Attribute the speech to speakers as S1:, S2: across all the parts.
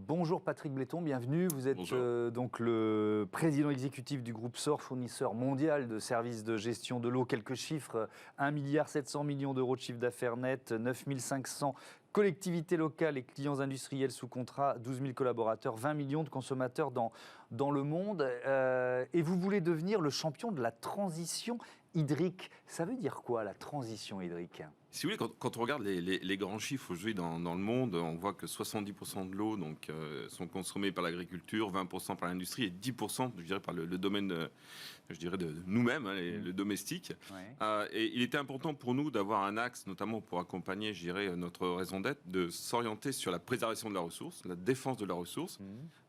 S1: Bonjour Patrick Bléton, bienvenue. Vous êtes donc le président exécutif du groupe SOR, fournisseur mondial de services de gestion de l'eau. Quelques chiffres, 1,7 milliard d'euros de chiffre d'affaires net, 9 500 collectivités locales et clients industriels sous contrat, 12 000 collaborateurs, 20 millions de consommateurs dans le monde. Et vous voulez devenir le champion de la transition hydrique. Ça veut dire quoi, la transition hydrique ?
S2: Si vous voulez, quand on regarde les grands chiffres aujourd'hui dans le monde, on voit que 70% de l'eau sont consommés par l'agriculture, 20% par l'industrie et 10% je dirais, par le domaine de nous-mêmes, le domestique. Ouais. Et il était important pour nous d'avoir un axe, notamment pour accompagner je dirais, notre raison d'être, de s'orienter sur la préservation de la ressource, la défense de la ressource.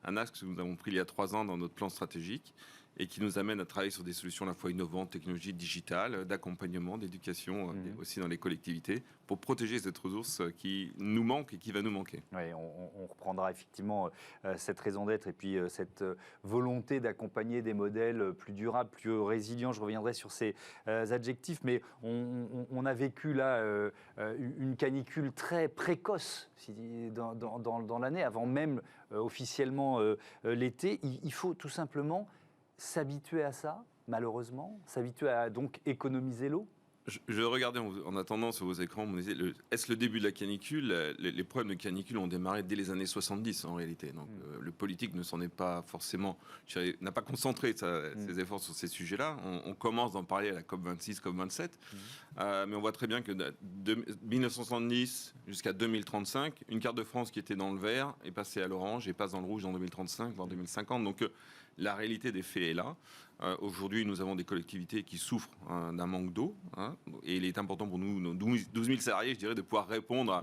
S2: Un axe que nous avons pris il y a 3 ans dans notre plan stratégique et qui nous amène à travailler sur des solutions à la fois innovantes, technologies digitales, d'accompagnement, d'éducation, aussi dans les collectivités, pour protéger cette ressource qui nous manque et qui va nous manquer.
S1: Oui, on reprendra effectivement cette raison d'être et puis cette volonté d'accompagner des modèles plus durables, plus résilients. Je reviendrai sur ces adjectifs, mais on a vécu là une canicule très précoce dans l'année, avant même officiellement l'été. Il faut tout simplement s'habituer à ça, malheureusement, s'habituer à donc économiser l'eau.
S2: Je regardais en attendant sur vos écrans, on me disait, est-ce le début de la canicule ? Les problèmes de canicule ont démarré dès les années 70 en réalité. Donc le politique ne s'en est pas forcément, n'a pas concentré ses efforts sur ces sujets-là. On commence d'en parler à la COP26, COP27, mais on voit très bien que de 1970 jusqu'à 2035, une carte de France qui était dans le vert est passée à l'orange et passe dans le rouge en 2035, voire 2050. Donc la réalité des faits est là. Aujourd'hui, nous avons des collectivités qui souffrent d'un manque d'eau. Et il est important pour nous, nos 12 000 salariés, je dirais, de pouvoir répondre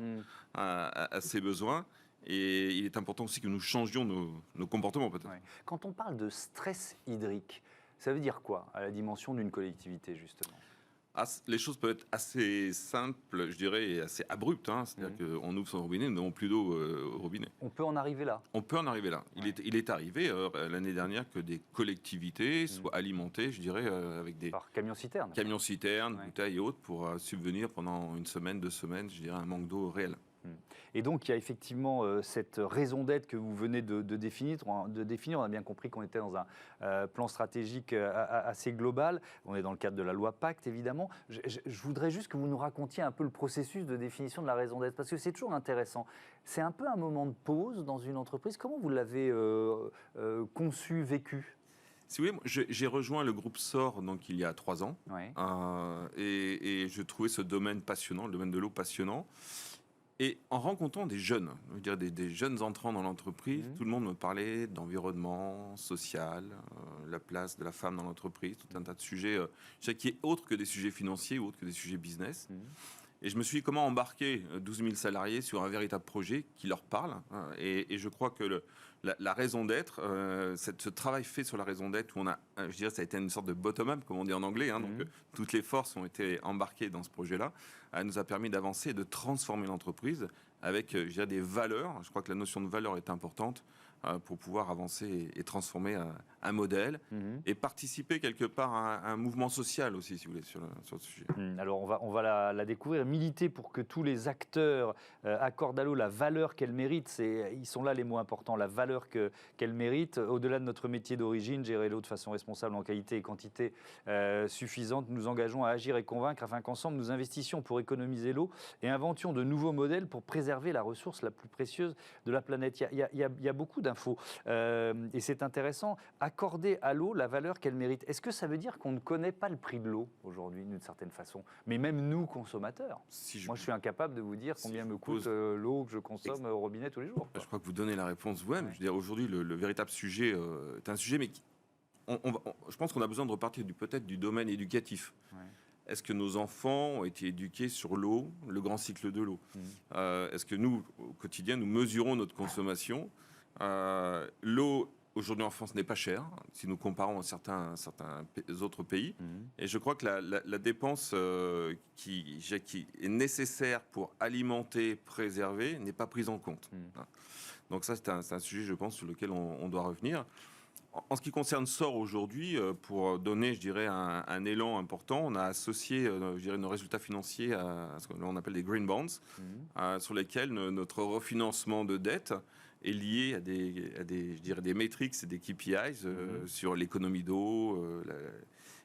S2: à ces besoins. Et il est important aussi que nous changions nos comportements, peut-être. Ouais.
S1: Quand on parle de stress hydrique, ça veut dire quoi à la dimension d'une collectivité, justement ?
S2: Les choses peuvent être assez simples, je dirais, et assez abruptes. C'est-à-dire qu'on ouvre son robinet, nous n'avons plus d'eau au robinet.
S1: On peut en arriver là ?
S2: On peut en arriver là. Ouais. Il est arrivé l'année dernière que des collectivités soient alimentées, je dirais, avec des...
S1: Par camions-citernes.
S2: Camions-citernes, bouteilles et autres, pour subvenir pendant 1 semaine, 2 semaines, je dirais, un manque d'eau réel.
S1: Et donc, il y a effectivement cette raison d'être que vous venez de définir. On a bien compris qu'on était dans un plan stratégique assez global. On est dans le cadre de la loi Pacte, évidemment. Je voudrais juste que vous nous racontiez un peu le processus de définition de la raison d'être, parce que c'est toujours intéressant. C'est un peu un moment de pause dans une entreprise. Comment vous l'avez conçu, vécu ?
S2: Si vous voulez, j'ai rejoint le groupe SOR donc, il y a 3 ans. Ouais. Et je trouvais ce domaine passionnant, le domaine de l'eau passionnant. Et en rencontrant des jeunes, je veux dire des jeunes entrants dans l'entreprise, tout le monde me parlait d'environnement, social, la place de la femme dans l'entreprise, tout un tas de sujets qui est autre que des sujets financiers ou autre que des sujets business. Et je me suis dit comment embarquer 12 000 salariés sur un véritable projet qui leur parle. Et je crois que la raison d'être, ce travail fait sur la raison d'être, où on a, je dirais, ça a été une sorte de bottom-up, comme on dit en anglais. Donc toutes les forces ont été embarquées dans ce projet-là. Nous a permis d'avancer et de transformer l'entreprise avec, je dirais, des valeurs. Je crois que la notion de valeur est importante pour pouvoir avancer et transformer un modèle et participer quelque part à un mouvement social aussi, si vous voulez, sur le sujet.
S1: Alors on va la découvrir, militer pour que tous les acteurs accordent à l'eau la valeur qu'elle mérite. Ils sont là les mots importants, la valeur qu'elle mérite. Au-delà de notre métier d'origine, gérer l'eau de façon responsable en qualité et quantité suffisante, nous engageons à agir et convaincre afin qu'ensemble nous investissions pour économiser l'eau et inventions de nouveaux modèles pour préserver la ressource la plus précieuse de la planète. Il y a beaucoup d'infos et c'est intéressant. Accorder à l'eau la valeur qu'elle mérite. Est-ce que ça veut dire qu'on ne connaît pas le prix de l'eau aujourd'hui, d'une certaine façon ? Mais même nous, consommateurs. Moi, je suis incapable de vous dire combien me coûte l'eau que je consomme au robinet tous les jours.
S2: Je crois que vous donnez la réponse vous-même. Ouais. Je veux dire, aujourd'hui, le véritable sujet est un sujet, mais je pense qu'on a besoin de repartir peut-être du domaine éducatif. Ouais. Est-ce que nos enfants ont été éduqués sur l'eau, le grand cycle de l'eau ? Est-ce que nous, au quotidien, nous mesurons notre consommation ? L'eau, aujourd'hui en France, n'est pas chère, si nous comparons à certains autres pays. Et je crois que la dépense qui est nécessaire pour alimenter, préserver, n'est pas prise en compte. Donc ça, c'est un sujet, je pense, sur lequel on doit revenir. En ce qui concerne SOR aujourd'hui, pour donner, je dirais, un élan important, on a associé, je dirais, nos résultats financiers à ce qu'on appelle des green bonds, sur lesquels notre refinancement de dette est lié à je dirais des métriques et des KPIs sur l'économie d'eau,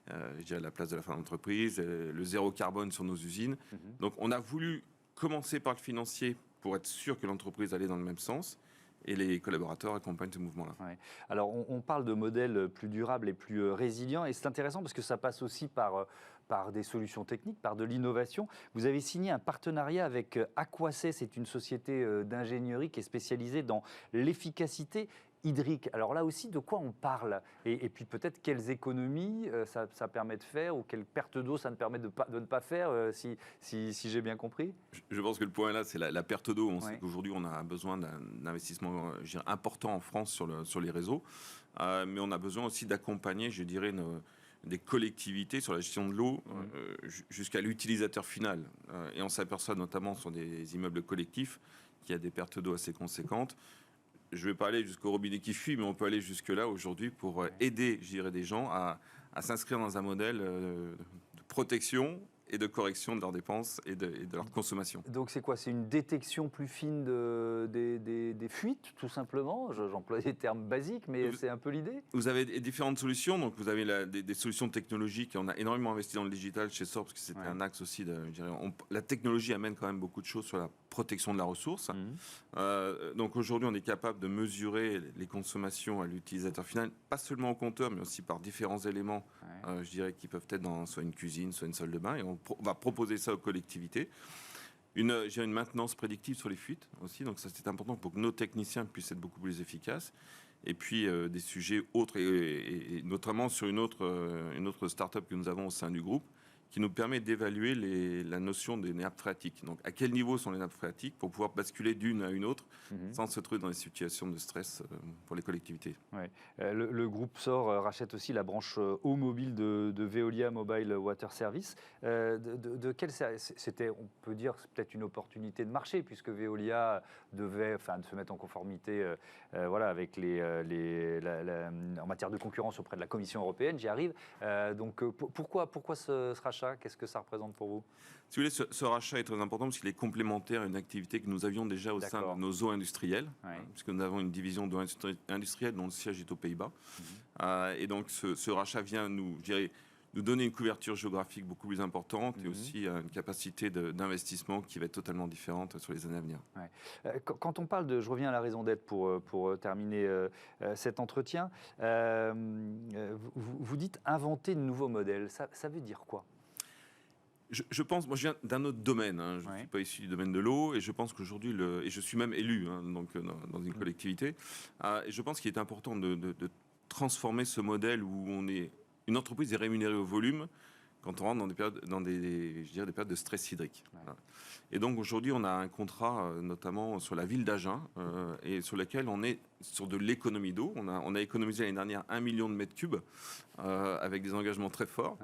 S2: je dirais la place de la femme d'entreprise, le zéro carbone sur nos usines. Donc on a voulu commencer par le financier pour être sûr que l'entreprise allait dans le même sens. Et les collaborateurs accompagnent ce mouvement-là.
S1: Ouais. Alors, on parle de modèles plus durables et plus résilients, et c'est intéressant parce que ça passe aussi par des solutions techniques, par de l'innovation. Vous avez signé un partenariat avec Aquacet, c'est une société d'ingénierie qui est spécialisée dans l'efficacité hydrique. Alors là aussi, de quoi on parle et puis peut-être quelles économies ça permet de faire ou quelles pertes d'eau ça ne permet de ne pas faire, si j'ai bien compris.
S2: Je pense que le point là, c'est la perte d'eau. On sait qu'aujourd'hui, on a besoin d'un investissement important en France sur les réseaux, mais on a besoin aussi d'accompagner, je dirais, des collectivités sur la gestion de l'eau jusqu'à l'utilisateur final. Et on s'aperçoit notamment sur des immeubles collectifs qu'il y a des pertes d'eau assez conséquentes. Je ne vais pas aller jusqu'au robinet qui fuit, mais on peut aller jusque-là aujourd'hui pour aider, je dirais, des gens à s'inscrire dans un modèle de protection et de correction de leurs dépenses et de leur consommation.
S1: Donc c'est quoi? C'est une détection plus fine des fuites, tout simplement? J'emploie des termes basiques, mais c'est un peu l'idée.
S2: Vous avez différentes solutions. Donc vous avez des solutions technologiques. On a énormément investi dans le digital chez SOR, parce que c'était un axe aussi. La technologie amène quand même beaucoup de choses sur la protection de la ressource. Donc aujourd'hui, on est capable de mesurer les consommations à l'utilisateur final, pas seulement au compteur, mais aussi par différents éléments, je dirais, qui peuvent être dans soit une cuisine, soit une salle de bain. Et on va proposer ça aux collectivités. J'ai une maintenance prédictive sur les fuites aussi, donc ça c'est important pour que nos techniciens puissent être beaucoup plus efficaces. Et puis des sujets autres, et notamment sur une autre start-up que nous avons au sein du groupe, qui nous permet d'évaluer la notion des nappes phréatiques. Donc, à quel niveau sont les nappes phréatiques pour pouvoir basculer d'une à une autre sans se trouver dans des situations de stress pour les collectivités.
S1: Ouais. Le groupe SOR rachète aussi la branche eau mobile de Veolia Mobile Water Service. De quel c'était, on peut dire, peut-être une opportunité de marché, puisque Veolia devait se mettre en conformité avec en matière de concurrence auprès de la Commission européenne, j'y arrive. Donc, pourquoi ce rachat? Qu'est-ce que ça représente pour vous?
S2: Si vous voulez, ce rachat est très important parce qu'il est complémentaire à une activité que nous avions déjà au sein de nos eaux industrielles, puisque nous avons une division d'eau industrielle dont le siège est aux Pays-Bas. Et donc ce rachat vient nous donner une couverture géographique beaucoup plus importante et aussi une capacité d'investissement qui va être totalement différente sur les années à venir.
S1: Quand on parle je reviens à la raison d'être pour terminer cet entretien, vous dites inventer de nouveaux modèles. Ça veut dire quoi?
S2: Je pense, moi je viens d'un autre domaine, je ne suis pas issu du domaine de l'eau, et je pense qu'aujourd'hui, et je suis même élu dans une collectivité, et je pense qu'il est important de transformer ce modèle où une entreprise est rémunérée au volume quand on rentre dans des périodes de stress hydrique. Voilà. Et donc aujourd'hui, on a un contrat notamment sur la ville d'Agen et sur lequel on est sur de l'économie d'eau. On a économisé l'année dernière 1 million de mètres cubes avec des engagements très forts.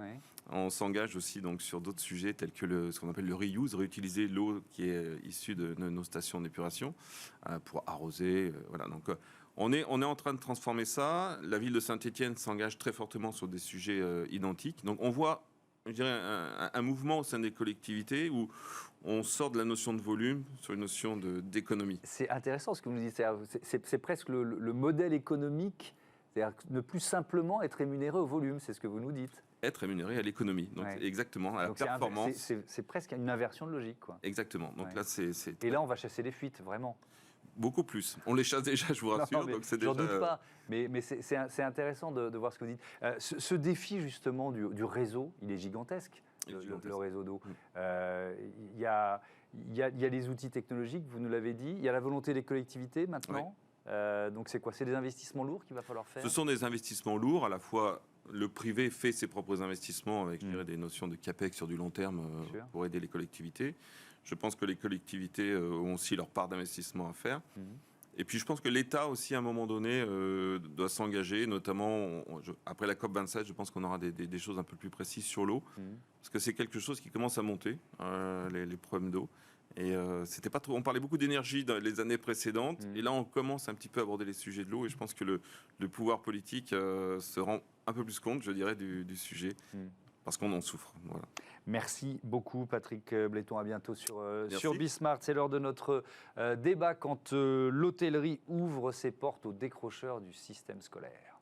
S2: On s'engage aussi donc sur d'autres sujets tels que ce qu'on appelle le reuse, réutiliser l'eau qui est issue de nos stations d'épuration pour arroser. Voilà. Donc on est en train de transformer ça. La ville de Saint-Étienne s'engage très fortement sur des sujets identiques. Donc on voit, je dirais, un mouvement au sein des collectivités où on sort de la notion de volume sur une notion d'économie.
S1: C'est intéressant ce que vous nous dites. C'est presque le modèle économique, c'est-à-dire ne plus simplement être rémunéré au volume, c'est ce que vous nous dites.
S2: Être rémunéré à l'économie, donc exactement, à la performance.
S1: C'est presque une inversion de logique, quoi.
S2: Exactement. Donc là,
S1: Et là, on va chasser les fuites, vraiment.
S2: Beaucoup plus. On les chasse déjà, je vous rassure.
S1: Non, j'en doute pas. Mais c'est intéressant de voir ce que vous dites. Ce défi, justement, du réseau, il est gigantesque, le réseau d'eau. Il y a les outils technologiques, vous nous l'avez dit. Il y a la volonté des collectivités, maintenant. Donc, c'est quoi? C'est des investissements lourds qu'il va falloir faire?
S2: Ce sont des investissements lourds. À la fois, le privé fait ses propres investissements avec je dirais, des notions de CAPEX sur du long terme pour aider les collectivités. Je pense que les collectivités ont aussi leur part d'investissement à faire. Et puis je pense que l'État aussi, à un moment donné, doit s'engager, notamment après la COP27, je pense qu'on aura des choses un peu plus précises sur l'eau, parce que c'est quelque chose qui commence à monter, les problèmes d'eau. Et c'était pas trop. On parlait beaucoup d'énergie dans les années précédentes, et là on commence un petit peu à aborder les sujets de l'eau, et je pense que le pouvoir politique se rend un peu plus compte, je dirais, du sujet. parce qu'on en souffre. Voilà.
S1: Merci beaucoup Patrick Bléton, à bientôt sur Bismart. C'est l'heure de notre débat quand l'hôtellerie ouvre ses portes aux décrocheurs du système scolaire.